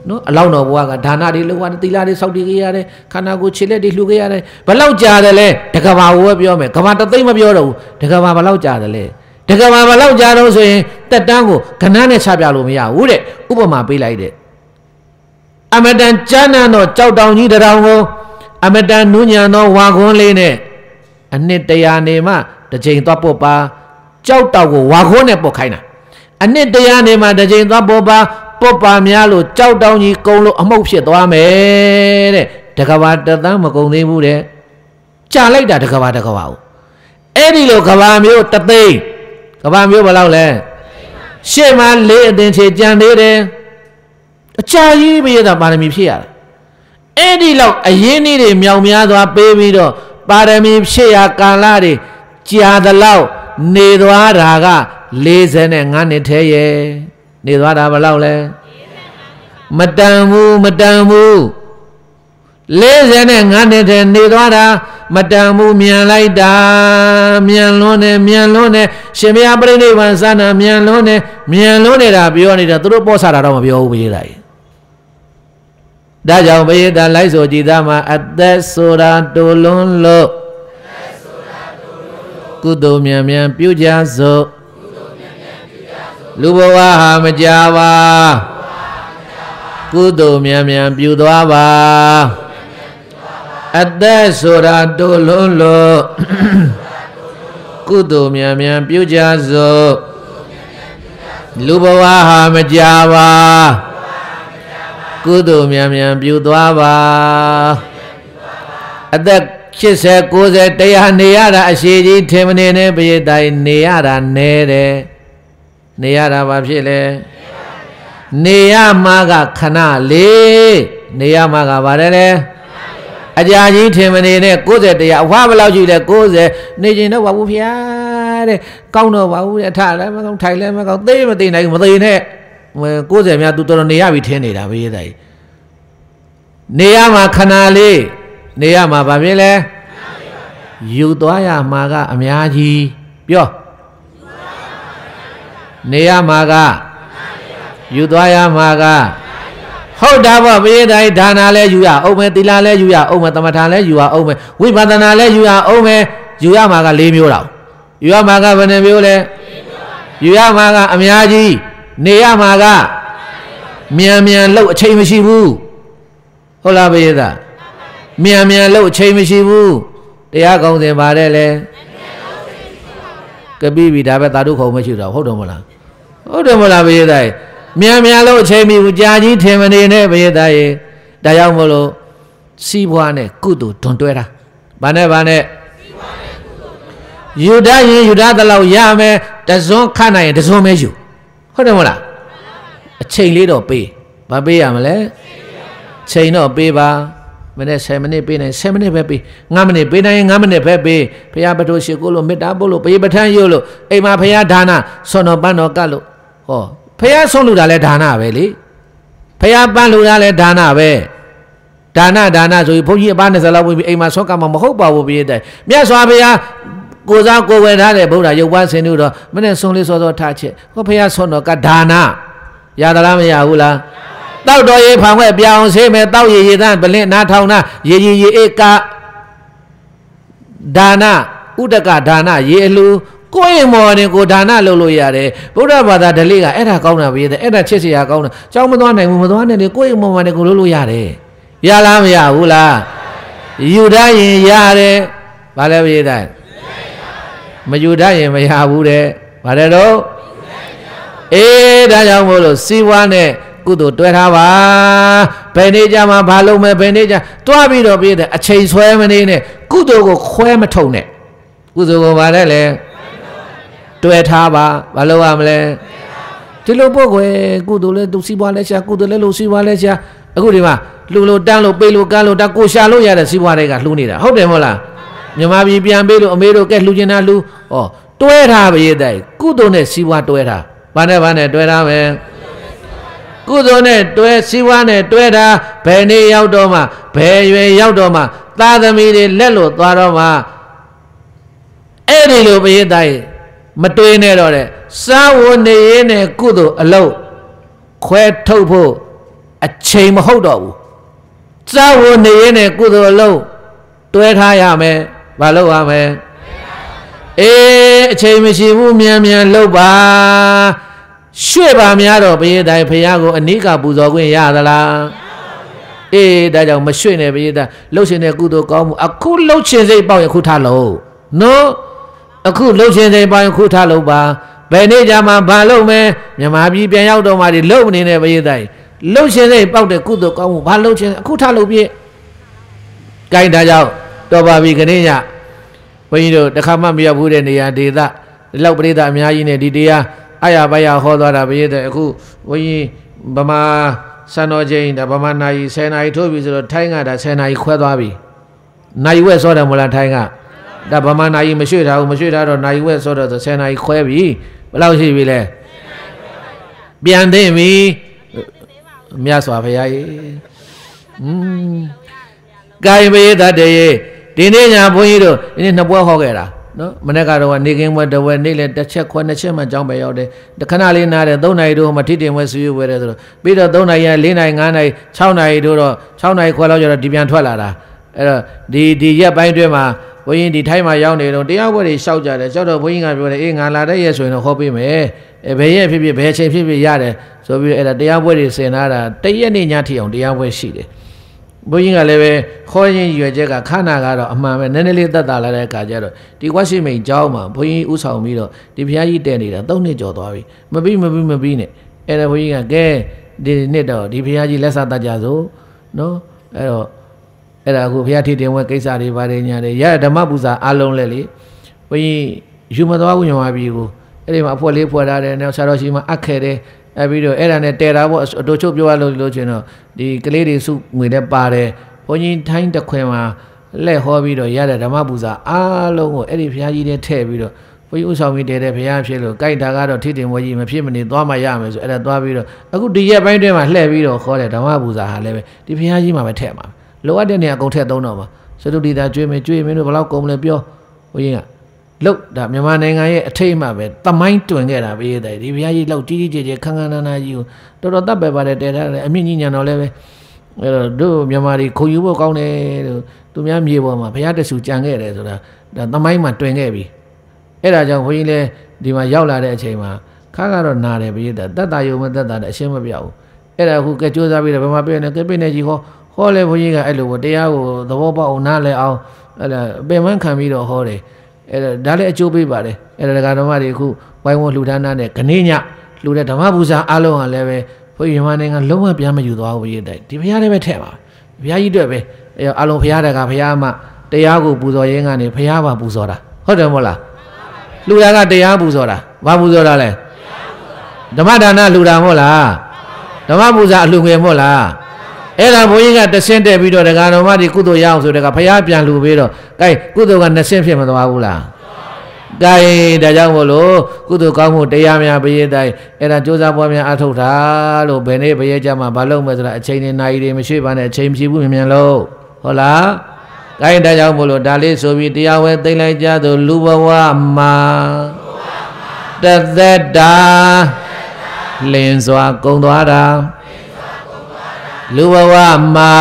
နော်အလောင်းတော်ဘုရားကဒါနတွေလုပ်ရတယ်သီလတွေစောင့်တည်ခဲ့ရတယ်ခန္ဓာကိုယ်ခြေလက်တွေလှူခဲ့ရတယ်ဘယ်လောက်ကြာတယ်လဲတကဘာကိုပဲပြောမယ်ကဘာတသိန်းမပြောတော့ဘူးတကဘာဘယ်လောက်ကြာတယ်လဲတကဘာဘယ်လောက်ကြာတော့ဆိုရင်တက်တန်းကိုကဏ္ဍနဲ့ချပြလို့မရဘူးတဲ့ဥပမာပေးလိုက်တဲ့အမတန်ကျမ်းမ်းသောကြောက်တောင်ကြီးတစ်တောင်ကိုအမတန်နူးညံသောဝါခွန်းလေးနဲ့အနှစ်100နေမှတစ်ချိန်သွားပုတ်ပါကြောက်တောက်ကိုဝါခွန်းနဲ့ပုတ်ခိုင်းတာအနှစ်100နေမှတစ်ချိန်သွားပုတ်ပါပုတ်ပါများလို့ကြောက်တောင်ကြီးကုံလို့အမှုတ်ဖြစ်သွားမယ်တဲ့တကဘာတသန်းမကုံသေးဘူးတဲ့ကြာလိုက်တာတကဘာကိုအဲ့ဒီလိုကဘာမျိုးတသိန်းကဘာမျိုးဘယ်လောက်လဲရှေ့မှာ၄အသင်ချေကြံသေးတယ်အကြာကြီးပြည့်တာပါရမီဖြည့်ရတာအဲ့ဒီလောက်အရင်နေ့တွေမြောင်များစွာပေးပြီးတော့ပါရမီဖြည့်ရကာလတွေကြာသလောက်နေသွားတာက45နှစ်ထဲရဲ့နေသွားတာဘယ်လောက်လဲမတန်ဘူးမတန်ဘူး45နှစ်ထဲနေသွားတာမတန်ဘူးမြန်လိုက်တာမြန်လွန်းတယ်မြန်လွန်းတယ်ရှင်ဘုရားပြိဋိဘံစနာမြန်လွန်းတယ်မြန်လွန်းနေတာပြောနေတာသူတို့ပေါ်စားတာတော့မပြောဘူးပြေးလိုက်ဒါကြောင့်ဘုရားလိုက်ဆိုကြည်သားမှာအသက်ဆိုတာတိုလွန်းလို့ကုသိုလ်မြန်မြန်ပြုကြစို့လူဘဝဟာမကြပါကုသိုလ်မြန်မြန်ပြုသွားပါအသက်ဆိုတာတိုလွန်းလို့ကုသိုလ်မြန်မြန်ပြုကြစို့လူဘဝဟာမကြပါကုသိုလ်မြန်မြန်ပြုသွားပါအသက်80 90 100နေရတာအရှိကြီးထင်မနေနဲ့ပရိသတ်နေရတာနဲတယ်နေရတာဘာဖြစ်လဲနေရမှာကခဏလေးနေရမှာကဘာလဲလဲအကြာကြီးထင်မနေနဲ့90 100အဝဘယ်လောက်ရှိလဲ90နေကျင်တော့ဘာဘူးဖျားတဲ့ကောင်းတော့ဘာဘူးတဲ့ထလည်းမကောင်းထိုင်လည်းမကောင်းသိမသိနိုင်ဘူးမသိနဲ့90များသူတော်တော်နေရပြီထင်နေတာပရိသတ်နေရမှာခဏလေးနေရမှာဘာဖြစ်လဲယူသွားရမှာကအများကြီးပြောနေရမှာကယူသွားရမှာကဟုတ်တာပေါ့ပရိသတ်ဒါနာလဲယူရအောင်မယ်သီလလဲယူရအောင်မယ်သမထလဲယူရအောင်မယ်ဝိပဿနာလဲယူရအောင်မယ်ယူရမှာက4မျိုးတော့ယူရမှာကဘယ်နှမျိုးလဲယူရမှာကအများကြီးနေရမှာကမြန်မြန်လို့အချိန်မရှိဘူးဟုတ်လားပရိသတ်မြန်မြန်လို့အချိန်မရှိဘူးတရားကောင်းစဉ်ပါတယ်လေကပိပြီဒါပဲသာဓုခုံမရှိတော့ဟုတ်တယ်မလားဟုတ်တယ်မလားပရိသတ်မြန်မြန်လို့အချိန်မီဘူးကြာကြီးထင်မနေနဲ့ပရိသတ်ရေဒါကြောင့်မလို့စီးပွားနဲ့ကုသိုလ်တွန်တွဲတာဘာနဲ့ယူတတ်ရင်ယူတတ်တဲ့လောက်ရမယ်တစွန်းခတ်နိုင်ရင်တစွန်းပဲယူဟုတ်တယ်မလား အချိန်လေးတော့ပေးဘာပေးရမလဲချိန်တော့ပေးပါမနေ့10မိနစ်ပေးနိုင်10မိနစ်ပဲပေး9မိနစ်ပေးနိုင်9မိနစ်ပဲပေးဘုရားပထိုးရှိကိုလို့မေတ္တာပို့လို့ပေးပဋ္ဌာန်းရုပ်လို့အိမ်မှာဘုရားဒါနဆွန်တော်ပန်းတော်ကတ်လို့ဟောဘုရားဆုံးလို့တာလဲဒါနပဲလေဘုရားပန်းလို့တာလဲဒါနပဲဒါနဆိုရင်ဘုန်းကြီးအပန်း20လောက်ဝင်ပြီးအိမ်မှာဆွန်ကမှာမဟုတ်ပါဘူးပြည့်တဲ့မြတ်စွာဘုရားကိုစားကိုဝယ်ထားတဲ့ဗုဒ္ဓရုပ်ပွားဆင်တို့တော့မနေ့ဆုံးလေးစောစောထားချက်ဟောဘုရားဆွန်တော်ကဒါနရသလားမရဘူးလားတောက်တော်ရေဖောင်ဝဲပြောင်းဆေးမယ်တောက်ရေသန့်ပလင်းနားထောင်နာရေဧကဒါနဥဒကဒါနရေအလူကိုယ့်မော်ရင်ကိုဒါနလုပ်လို့ရတယ်ဗုဒ္ဓဘာသာဓလေ့ကအဲ့ဒါကောင်းတာပဲအဲ့ဒါချစ်စရာကောင်းတာကြောင်းမသွားနိုင်ဘူးမသွားနိုင်လေကိုယ့်မော်မှာကိုလုပ်လို့ရတယ်ရလားမရဘူးလားယူတတ်ရင်ရတယ်ဘာလဲပြေးတယ်မယူတတ်ရင်မရဘူးတဲ့ဘာလဲတော့အေးဒါကြောင့်မို့လို့စီဝါနဲ့ကုသိုလ်တွဲထားပါဘယ်နေ့ကြမှာဘာလုပ်မယ်ဘယ်နေ့ကြတွားပြီးတော့ပြေးတယ်အချိန်ဆွဲမနေနဲ့ကုသိုလ်ကိုခွဲမထုံနဲ့ကုသိုလ်ကိုဘာလဲလဲတွဲထားပါဘာလုပ်ရမလဲဒီလိုပုဂ္ဂိုလ်ကုသိုလ်လဲသူစီးပွားလဲရှာကုသိုလ်လဲလို့စီးပွားလဲရှာအခုဒီမှာလှူလို့တန်းလို့ပေးလို့ကန်းလို့တကိုရှာလို့ရတဲ့စီးပွားတွေကလှူနေတာဟုတ်တယ်မဟုတ်လားမြန်မာပြည်ပြန်ပေးလို့အမေတို့ကဲလှူကျင်တာလှူဩတွဲထားပါရဲ့တဲ့ကုသိုလ်နဲ့စီးပွားတွဲထားဘာနဲ့တွဲထားမယ်ကုသိုလ်နဲ့တွဲစီးပွားနဲ့တွဲတာဘယ်နေ့ရောက်တော့မှဘယ်ရွယ်ရောက်တော့မှသာသမီတွေလက်လို့သွားတော့မှအဲ့ဒီလိုပရိသတ်မတွေးနဲ့တော့တဲ့စာဝနေရင်းနဲ့ကုသိုလ်အလုပ်ခွဲထုတ်ဖို့အချိန်မဟုတ်တော့ဘူးစာဝနေရင်းနဲ့ကုသိုလ်အလုပ်တွဲထားရမယ်ဘာလုပ်ရမလဲအေးအချိန်မရှိဘူးမြန်လုပ်ပါရွှေ့ပါများတော့ဘုရားတိုင်ဘုရားကိုအနိကပူဇော်ခွင့်ရသလားအေးဒါကြောင့်မရွှေ့နဲ့ဘုရားတိုင်လှုပ်ရှင်တဲ့ကုသိုလ်ကောင်းမှုအခုလှုပ်ရှင်စိတ်ပေါက်ရင်ခုထားလို့နော်အခုလှုပ်ရှင်စိတ်ပေါက်ရင်ခုထားလို့ပါဘယ်နေ့ကြမှာဘာလုပ်မယ်မြန်မာပြည်ပြန်ရောက်တော့မှဒီလှုပ်နေတဲ့ဘုရားတိုင်လှုပ်ရှင်စိတ်ပေါက်တဲ့ကုသိုလ်ကောင်းမှုဘာလှုပ်ရှင်အခုထားလို့ပြည့်ကိုင်းဒါကြောင့်တော်ပါပြီခဏညဘုန်းကြီးတို့တခါမှမရောက်ဘူးတဲ့နေရာဒေသဒီလောက်ပရိသတ်အများကြီးနဲ့ဒီတရားအရာဘယဟောသွားတာပြည့်တဲ့အခုဘုန်းကြီးဗမာစံတော်ချိန်ဒါဗမာနာရီ10နာရီထိုးပြီဆိုတော့ထိုင်းကဒါ10နာရီခွဲသွားပြီနိုင်ဝက်စောတယ်မလားထိုင်းကဒါဗမာနာရီမရွှေ့ထားဘူးမရွှေ့ထားတော့နိုင်ဝက်စောတော့10နာရီခွဲပြီဘယ်လောက်ရှိပြီလဲပြန်သိပြီမြတ်စွာဘုရားကြီးကိုင်ပေတတ်တယ်ဒီနေ့ညာဘုန်းကြီးတို့ဒီနေ့နှစ်ပွဲဟောခဲ့တာနော်မနေ့ကတော့နေကင်းပွဲတစ်ပွဲနေ့လည်းတစ်ချက်ခွဲနှစ်ချက်မှကြောင်းပဲရောက်တယ်တခဏလေးနားတယ်3နာရီတို့မှထိတင်ပွဲဆွေးဝဲတယ်ဆိုတော့ပြီးတော့3နာရီ4နာရီ5နာရီ6နာရီတို့တော့6နာရီခွဲလောက်ကျတော့ဒီပြန်ထွက်လာတာအဲ့တော့ဒီရက်ပိုင်းတွဲမှာဘုန်းကြီးဒီထိုင်းမှာရောက်နေတော့တရားပွဲတွေရှောက်ကြတယ်ရှောက်တော့ဘုန်းကြီးကပြောတယ်အေးငါလာတဲ့ရက်ဆိုရင်တော့ဟောပေးမယ်ဘယ်ရက်ဖြစ်ဖြစ်ဘယ်ချိန်ဖြစ်ဖြစ်ရတယ်ဆိုပြီးအဲ့ဒါတရားပွဲတွေဆင်လာတာတရက်နေ့ညထိအောင်တရားပွဲရှိတယ်ဘုန်းကြီးကလည်းပဲခေါ်ရင်ရွယ်ချက်ကခန္ဓာကတော့အမှန်ပဲနည်းနည်းလေးသက်သာလာတဲ့အခါကျတော့ဒီဝါရှိမိန်ကျောင်းမှာဘုန်းကြီးဥဆောင်ပြီးတော့ဒီဘုရားကြီးတည်နေတာ3နှစ်ကျော်သွားပြီမပြီးနဲ့အဲ့ဒါဘုန်းကြီးကကဲဒီနှစ်တော့ဒီဘုရားကြီးလက်ဆက်တတ်ကြစို့နော်အဲ့တော့အဲ့ဒါအခုဘုရားထီတင်ဝဲကိစ္စတွေပါတယ်ညာတယ်ရဓမ္မပူဇာအလုံးလဲလေဘုန်းကြီးယူမသွားဘူးညောပါပြီကိုအဲ့ဒီမှာအဖွဲလေးဖွဲထားတယ်နောက်ဆရာတော်ရှိမှအပ်ခဲ့တယ်အဲ့ပြီးတော့အဲ့ဒါနဲ့တဲတာပေါ့အတူချုပ်ပြောရလို့ချင်းတော့ဒီကလေးတွေစုငွေနဲ့ပါတယ်ဘုန်းကြီးထိုင်းတခွင်မှာလက်ဟောပြီးတော့ရတဲ့ဓမ္မပူဇာအားလုံးကိုအဲ့ဒီဘုရားကြီးနဲ့ထည့်ပြီးတော့ဘုန်းကြီးဥဆောင်ပြီးတဲတဲ့ဘုရားဖြစ်လို့ကြိုက်တာကတော့ထိတင်ဝဲကြီးမဖြစ်မနေသွားမှရမယ်ဆိုအဲ့ဒါသွားပြီးတော့အခုဒီရက်ပိုင်းတွင်းမှာလှည့်ပြီးတော့ခေါ်တဲ့ဓမ္မပူဇာဟာလည်းပဲဒီဘုရားကြီးမှာပဲထည့်မှာလိုအပ်တဲ့နေရာအကုန်ထည့်သုံးတော့မှာစတုဒီတာကျွေးမင်းတို့ဘယ်လောက်ကုန်လဲပြောဘုန်းကြီးကလုတ်ဒါမြန်မာနိုင်ငံရဲ့အထိတ်မှပဲသမိုင်းတွင်ခဲ့တာပဲတဲ့ဒီဘုရားကြီးလောက်ကြီးကျယ်ခန်းခန်းနာနာကြီးကိုတော်တော်တပ်ပဲပါတယ်တဲထားတယ်အမြင့်ကြီးညာတော်လည်းပဲအဲ့တော့တို့မြန်မာတွေခုံယူဖို့ကောင်းတယ်လို့သူများမြေပေါ်မှာဘုရားတဆူကြံခဲ့တယ်ဆိုတာဒါသမိုင်းမှာတွင်ခဲ့ပြီအဲ့ဒါကြောင့်ဘုန်းကြီးလည်းဒီမှာရောက်လာတဲ့အချိန်မှာခါကတော့နာတယ်ဘုရားတက်တာယုံမတက်တာလည်းအရှင်းမပြောက်ဘူးအဲ့ဒါအခုကကြိုးစားပြီးတော့ဘယ်မှာပြည့်နေကပြည့်နေကြီးဟောလဲဘုန်းကြီးကအဲ့လိုတရားကိုသဘောပေါက်အောင်နားလဲအောင်အဲ့ဒါပင်မခံပြီးတော့ဟောတယ်အဲ့ဒါလည်းအကျိုးပေးပါတယ်အဲ့ဒါဒကာဓမ္မတွေအခုဝိုင်းဝန်းလှူဒါန်းတဲ့ခဏညလှူတဲ့ဓမ္မပူဇာအားလုံးကလည်းပဲဘုရားမြန်မာနိုင်ငံလုံးဝပြန်မယူသွားဘူးဘုရားတိုက်ဒီဘုရားလည်းပဲထည့်ပါဘုရားကြီးတွေ့ပဲအားလုံးဘုရားတကဘုရားမှတရားကိုပူဇော်ရင်းကနေဘုရားပါပူဇော်တာဟုတ်တယ်မဟုတ်လားလှူတာကတရားပူဇော်တာဘာပူဇော်တာလဲဓမ္မဒါနလှူတာမဟုတ်လား ဓမ္မပူဇာအလှငွေမို့လားအဲ့ဒါဘုန်းကြီးကတဆင့်တက်ပြီးတော့ဒကာတော်မတွေကုသိုလ်ရအောင်ဆိုတဲ့ကဘုရားပြန်လှူပြီးတော့ကဲကုသိုလ်က2ဆင့်ဖြစ်မသွားဘူးလားကဲဒါကြောင့်မို့လို့ကုသိုလ်ကောင်းမှုတရားများဘုရားတိုင်းအဲ့ဒါကြိုးစားပွားများအထောက်ထားလို့ဘယ်နေ့ဘုရားကြမှာမလုပ်မယ်ဆိုတာအချိန်နဲ့နာရီတွေမရှိပါနဲ့အချိန်မရှိဘူးမြန်လို့ဟုတ်လားကဲဒါကြောင့်မို့လို့ဒါလေးဆိုပြီးတရားဝဲသိမ့်လိုက်ကြသို့လူဘဝမှာတသက်တာလင်းစွာကုန်သွားတာလူဘဝမှာ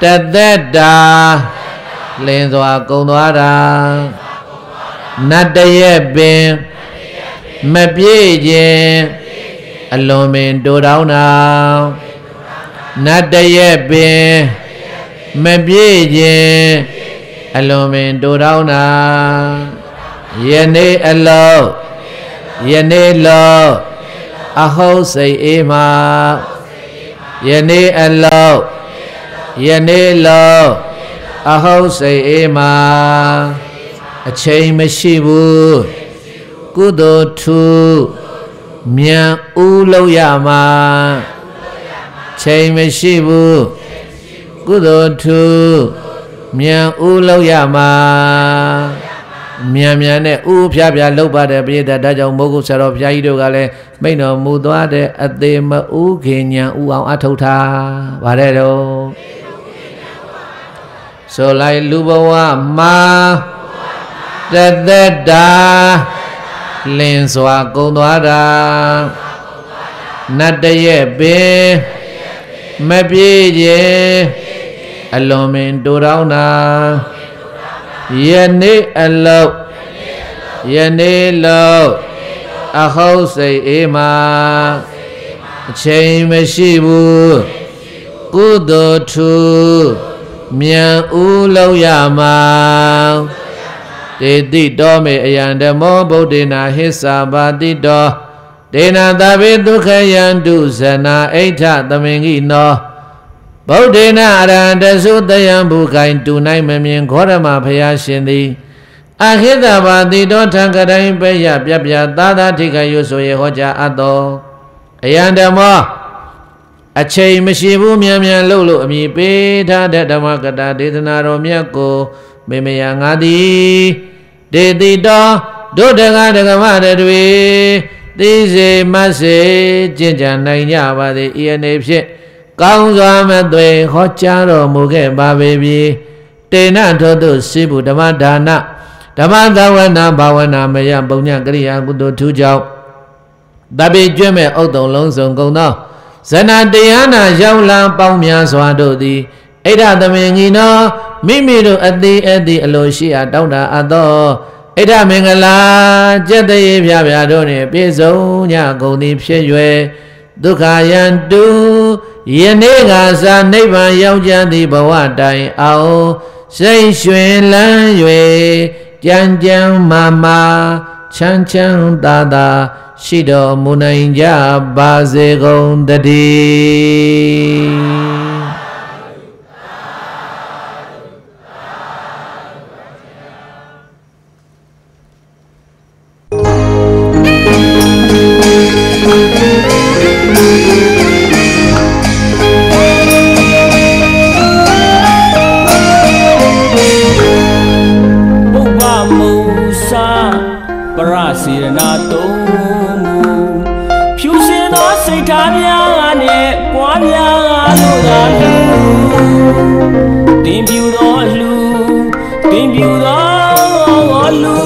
တသက်တာလင်းစွာကုန်သွားတာနတ်တရက်ပင်မပြေးခြင်းအလွန်ပင်တိုးတောင်းတာနတ်တရက်ပင်မပြေးခြင်းအလွန်ပင်တိုးတောင်းတာယနေ့အလောယနေ့လောအဟုတ်စိတ်အေးမှာယနေ့အလောယနေ့လောအဟုတ်စိတ်အေးမှာအချိန်မရှိဘူးကုသိုလ်ထူမြန်ဦးလို့ရမှာချိန်မရှိဘူးကုသိုလ်ထူမြန်ဦးလို့ရမှာမြန်မြန်နဲ့ဥဖြားဖြားလှုပ်ပါတယ်ပြည့်တဲ့ဒါကြောင့်မိုးကုတ်ဆရာတော်ဘုရားကြီးတို့ကလည်းမိန့်တော်မူသွားတဲ့အသေးမဥခင်ညာဥအောင်အထုတ်ထားဗါတဲ့တော့ဆိုလိုက်လူဘဝမှာတသက်တာလင်းစွာကုန်သွားတာနတ်တရက်ပင်မပြေးခြင်းအလွန်ပင်တိုးတောင်းတာယနေ့အလောယနေ့လောအဟုတ်စိတ်အေးမှာအချိန်မရှိဘူးကုသိုလ်ထူမြန်ဦးလို့ရမှာတေတိတော်မေအယံဓမ္မောဗုဒ္ဓေနာဟိသဘာတိတောဒေနာသဗ္ဗေဒုက္ခယန္တုဇနာအိဋ္ဌသမင်္ဂိနောဗုဒ္ဓေနာအရဟံတသုတယံဘုခိုင်တူနိုင်မမြင်ခောရမဘုရားရှင်သည်အခိတဘာတိတောထံကတိုင်းပဲရပြပြသာသာထိခရွဆိုရဟောကြားအပ်သောအယံဓမ္မောအချိန်မရှိဘူးမြန်မြန်လို့အမိပေးထားတဲ့ဓမ္မကတာဒေသနာတော်မြတ်ကိုမေမယငါသည်ဒေတိတောဒုဒကဒကမတွေသိစေမစေကျင့်ကြံနိုင်ကြပါသည်ဤအနေဖြင့်ကောင်းစွာမသွေဟောကြားတော်မူခဲ့ပါပေပြီတေနထိုသို့စိဗုဓမ္မဒါနဓမ္မသဝနာဘာဝနာမယပုံညကရိယာကုသိုလ်ထူးကြောင့်တပိကျွဲ့မဲ့ဥတ္တုံလုံးစုံကုန်သောဇဏတရားနာရောက်လာပေါင်းများစွာတို့သည်ဣဒ္ဓသမင်္ဂီနောမိမိတို့အသေးအလိုရှိအားတောင်းတာအပ်သောဣဒ္ဓမင်္ဂလာကျက်တရေဖြာဖြာတို့နှင့်ပြည့်စုံကြကုန်သည်ဖြစ်၍ဒုက္ခယံတုယနေ့ကစာနိဗ္ဗာန်ရောက်ကြသည်ဘဝတိုင်အောင်စိတ်ရွှင်လန်း၍ကြံကြံမာမာချမ်းချမ်းသာသာရှိတော်မူနိုင်ကြပါစေကုန်တည်းစေရနာသုံးမူဖြူစင်သောစိတ်ထားများနဲ့ပွားများလို့သာလူတင်ပြူသောလူတင်ပြူသောလူ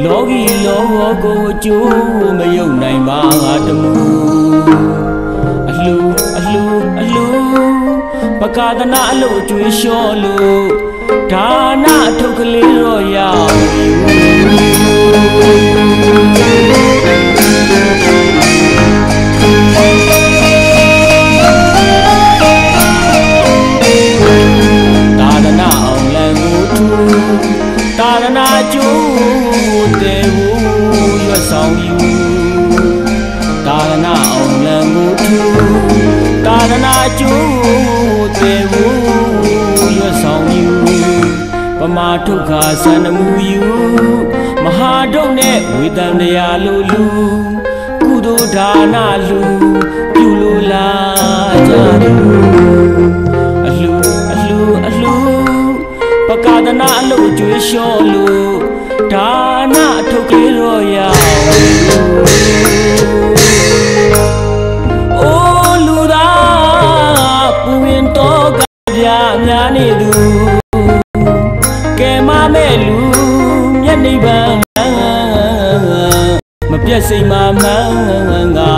လောကီလောကိုအကျိုးမယုံနိုင်ပါတမူအလှပကာဒနာအလို့ကျွေးလျှော်လို့ဒါနအထုပ်ကလေးတော့ရသာဒနာအောင်လံကိုထူသာဒနာကျိုးတဲ့ဘူးရွတ်ဆောင်ယူသာဒနာအောင်လံကိုထူသာဒနာကျိုးတဲ့ဘူးရွတ်ဆောင်ယူပမာဒုက္ခဆန္ဒမူယူမဟာဒုက္ခနဲ့ဝေဒနာလိုလူကု သိုလ်ဒါနလူပြုလို့လာကြတယ်အလှပကဒနာအလို့ကျွေးလျှော်လို့ဒါနထုတ်ကြရောရအိုးလူသားပူရင်တော့ကပြများနေသူကဲမမဲ့လူမျက်နှိပ်ပံမပြတ်စိမ်မှမှန်ငါ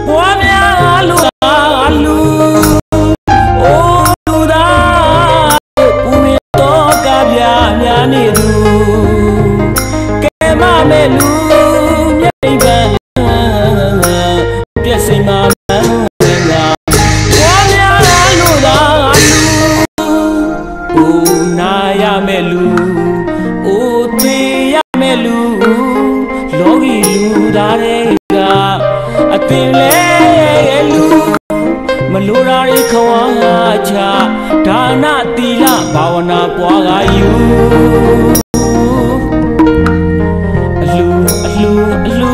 ပွားများလူလူအိုးလူသားပူရင်တော့ကပြများနေသူကဲမမဲ့လူမျက်နှိပ်ပံပြတ်စိမ်မှမှန်ငါပွားများလူသားလူအိုးနာရမဲ့လူအိုးသေးရမဲ့လူလောကီလူသားတွေကအတင်လဲလူမလိုရာတွေခွာချဒါနသီလဘာဝနာပွားကယူအလူ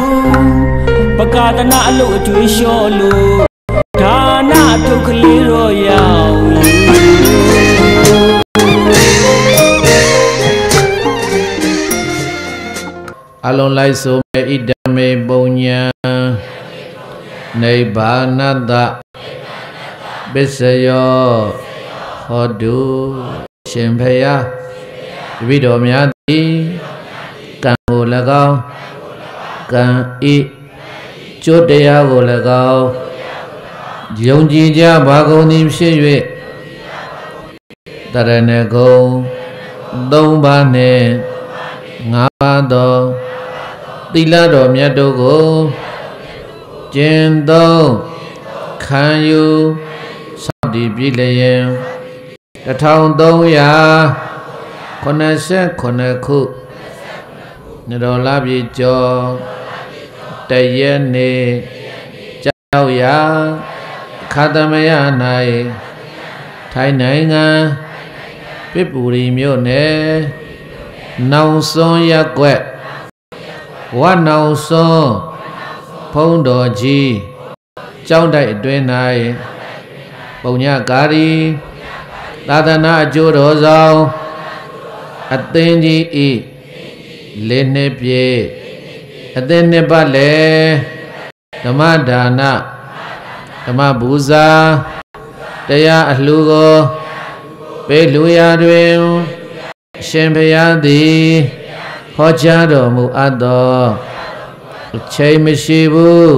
ပကဒနာအလို့အကျွေးလျှော်လို့ဒါနထုတ်ကလေးရောရောက်အလုံးလိုက်ဆိုမဲ့ဣဒမေပုံညာနိဗ္ဗာနတပစ္စယောဟောတုရှင်ဖယားတပည့်တော်များသည်ကံကို၎င်းကံဤကျိုးတရားကို၎င်းယုံကြည်ကြပါကုန်သည်ဖြစ်၍တရဏဂုံ၃ပါးနှင့်၅ပါးသောသီလတော်မြတ်တို့ကိုကျင့်သုံးခံယူစောင့်တည်ပြည့်လျင်1389ခုနှစ်တော်လပြည့်ကျော်တရက်နေ့ကြောက်ရာခါသမယ၌ထိုင်းနိုင်ငံပြစ်ပူရီမြို့နယ်နောင်စွန်းရက်ကွက်ဝတ်နောင်စွန်းဖုံးတော်ကြီးကျောင်းတိုက်အတွင်း၌ပုံညကာရီသာသနာအကျိုးတော်ဆောင်အသင်းကြီးဤလေးနှစ်ပြည့်အသင်းနှစ်ပတ်လေဓမ္မဒါနဓမ္မပူဇာတရားအလှကိုပေးလူရာတွင်ရှင်ဘုရားသည်ဟောကြားတော်မူအပ်သောအချိန်မရှိဘူး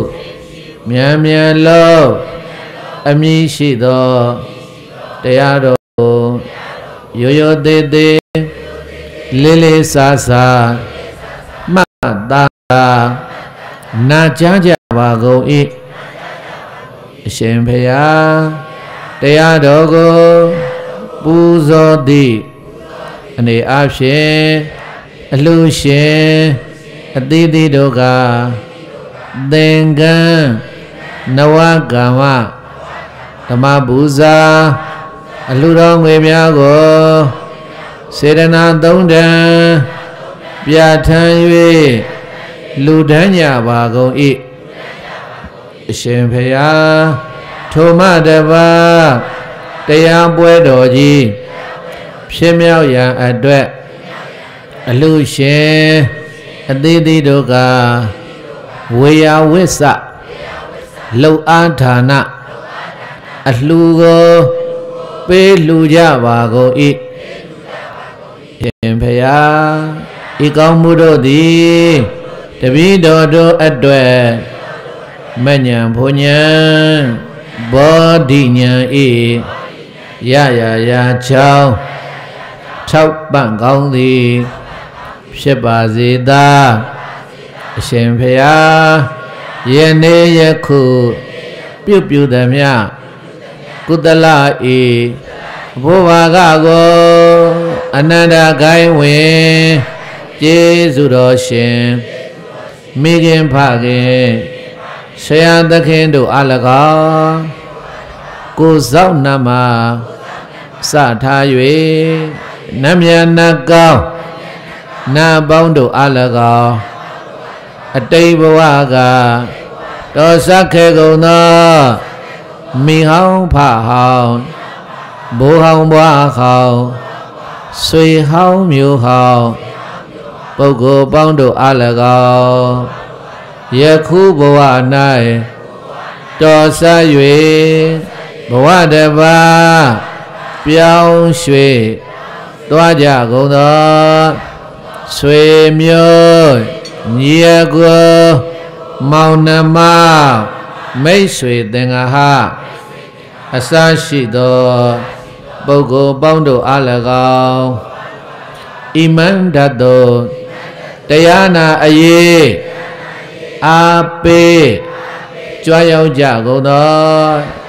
မြန်မြန်လို့အမည်ရှိသောတရားတော်ကိုရိုးရိုးသေးသေးလေးလေးစားစားမှတ်သားနာကြားကြပါကုန်၏အရှင်ဘုရားတရားတော်ကိုပူဇော်သည့်အနေအဖြင့်အလှရှင်အသီးသီးတို့ကသင်္ကန်းနဝကမ္မဓမ္မပူဇာအလှတော်ငွေများကိုစေတနာသုံးတန်ပြဋ္ဌာန်း၍လူဒန်းကြပါကုန်၏အရှင်ဘုရားထိုမှတပါးတရားပွဲတော်ကြီးဖြစ်မြောက်ရန်အတွက်အလှရှင်အသီးသီးတို့ကဝေယဝိစ္စလှုပ်အားဌာနအလှကိုပေးလှူကြပါကုန်၏ရှင်ဘုရားဤကောင်းမှုတို့သည်တပည့်တော်တို့အတွက်မဉ္ဇဉ်ဘုံဉဏ်ဘောဓိဉဏ်ဤရရာချောင်းထောက်ပံ့ကောင်းသည်ဖြစ်ပါစေသာအရှင်ဘုရားယနေ့ယခုပြုသည်မြကုသလဤဘုရားကကိုအနန္တဂိုင်းဝင်ကျေးဇူးတော်ရှင်မိခင်ဖခင်ဆရာသခင်တို့အား၎င်းကိုယ်စောင့်နှမစထား၍နတ်မြတ်နတ်ကောင်းနတ်ပေါင်းတို့အား၎င်းအတိတ်ဘဝက တော်ဆက်ခဲကုန်သောမိဟောင်းဖဟောင်းဘိုးဟောင်းဘွားဟောင်းဆွေဟောင်းမျိုးဟောင်းပုဂ္ဂိုလ်ပေါင်းတို့အား၎င်းယခုဘဝ၌တော်ဆက်၍ဘဝတပါပြောင်းရွှေ့သွားကြကုန်သောဆွေမျိုးညီအကိုမောင်နှမမိတ်ဆွေသင်္ဃဟအစရှိသောပုဂ္ဂိုလ်ပေါင်းတို့အား၎င်းဣမံဓတ္တောတရားနာအရေးအားပေးကြွရောက်ကြကုန်သော